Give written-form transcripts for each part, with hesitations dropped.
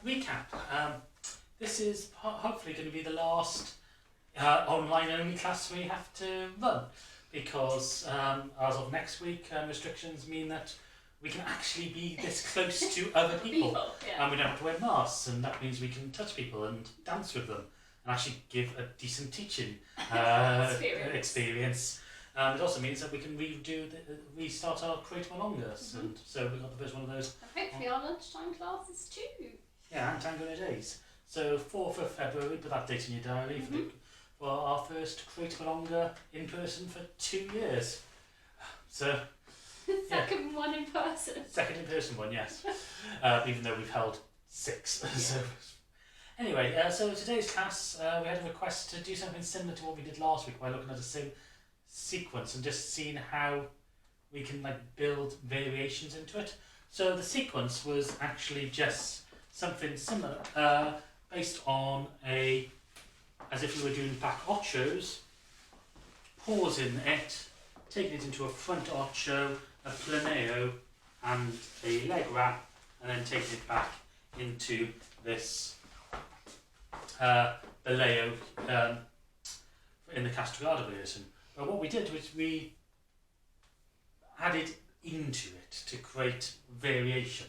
Recap. This is hopefully going to be the last online only class we have to run, because as of next week restrictions mean that we can actually be this close to other people, and we don't have to wear masks, and that means we can touch people and dance with them and actually give a decent teaching experience. It also means that we can restart our Create Malongas, and so we got the first one of those. And hopefully our lunchtime classes too. Yeah, and Tango No Days. So 4th of February, put that date in your diary for our first Create Malonga in person for 2 years. So Second one in person. Second in person one, yes. Even though we've held 6. Yeah. So anyway, so today's class we had a request to do something similar to what we did last week by looking at the same sequence and just seeing how we can build variations into it. So the sequence was actually just something similar, based on as if we were doing back ochos, pausing it, taking it into a front ocho, a planeo, and a leg wrap, and then taking it back into this baleo in the castrigado version. But what we did was we added into it to create variation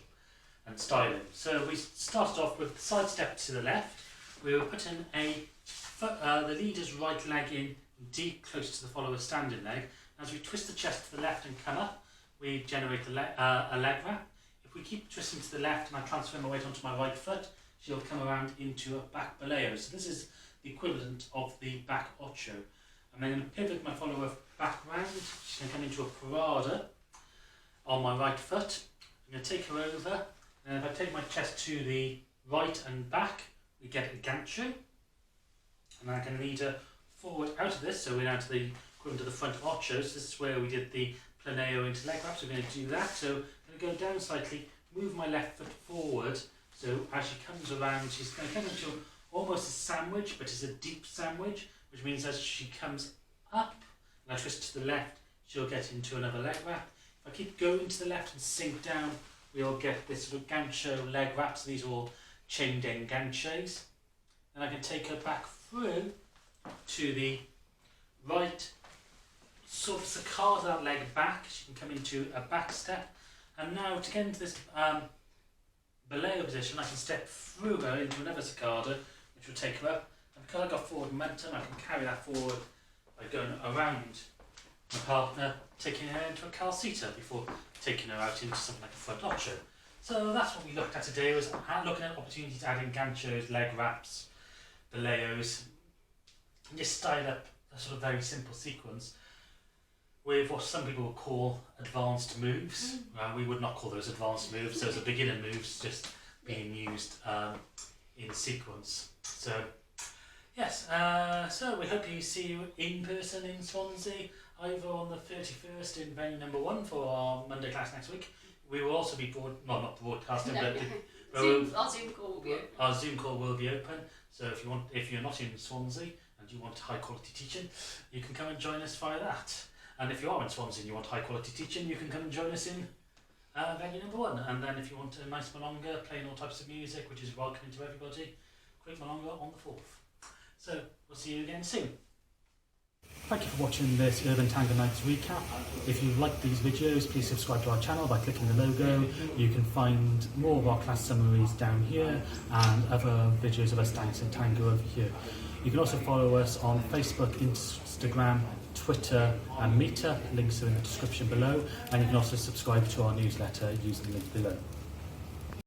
and styling. So we started off with the side step to the left. We were putting the leader's right leg in deep, close to the follower's standing leg. As we twist the chest to the left and come up, we generate a leg wrap. If we keep twisting to the left and I transfer my weight onto my right foot, she'll come around into a back baleo. So this is the equivalent of the back ocho. I'm then going to pivot my follower back round. She's going to come into a parada on my right foot. I'm going to take her over, and if I take my chest to the right and back, we get a gancho. And then I can lead her forward out of this, so we're now to the equivalent to the front ocho. So this is where we did the planeo into leg wrap, so we're going to do that. So I'm going to go down slightly, move my left foot forward, so as she comes around, she's going to come into almost a sandwich, but it's a deep sandwich, which means as she comes up, and I twist to the left, she'll get into another leg wrap. If I keep going to the left and sink down, we'll get this sort of gancho leg wraps. These are all chained in ganchos. Then I can take her back through to the right, sort of saccade that leg back. She can come into a back step. And now to get into this baleo position, I can step through her into another saccade, which will take her up. And because I've got forward momentum, I can carry that forward by going around my partner, taking her into a calcita before taking her out into something like a front ocho. So that's what we looked at today, was looking at opportunities to add in ganchos, leg wraps, baleos, and just style up a sort of very simple sequence with what some people would call advanced moves. We would not call those advanced moves. Those are beginner moves just being used in sequence. So yes, so we hope you see you in person in Swansea, either on the 31st in venue number 1 for our Monday class next week. We will also be not broadcasting, but our Zoom call will be open. Our Zoom call will be open. So if you're not in Swansea and you want high quality teaching, you can come and join us via that. And if you are in Swansea and you want high quality teaching, you can come and join us in venue number 1. And then if you want a nice Malonga, playing all types of music, which is welcoming to everybody, Create Malonga on the 4th. So we'll see you again soon. Thank you for watching this Urban Tango Nights recap. If you like these videos, please subscribe to our channel by clicking the logo. You can find more of our class summaries down here and other videos of us dancing tango over here. You can also follow us on Facebook, Instagram, Twitter and Meetup. Links are in the description below, and you can also subscribe to our newsletter using the link below.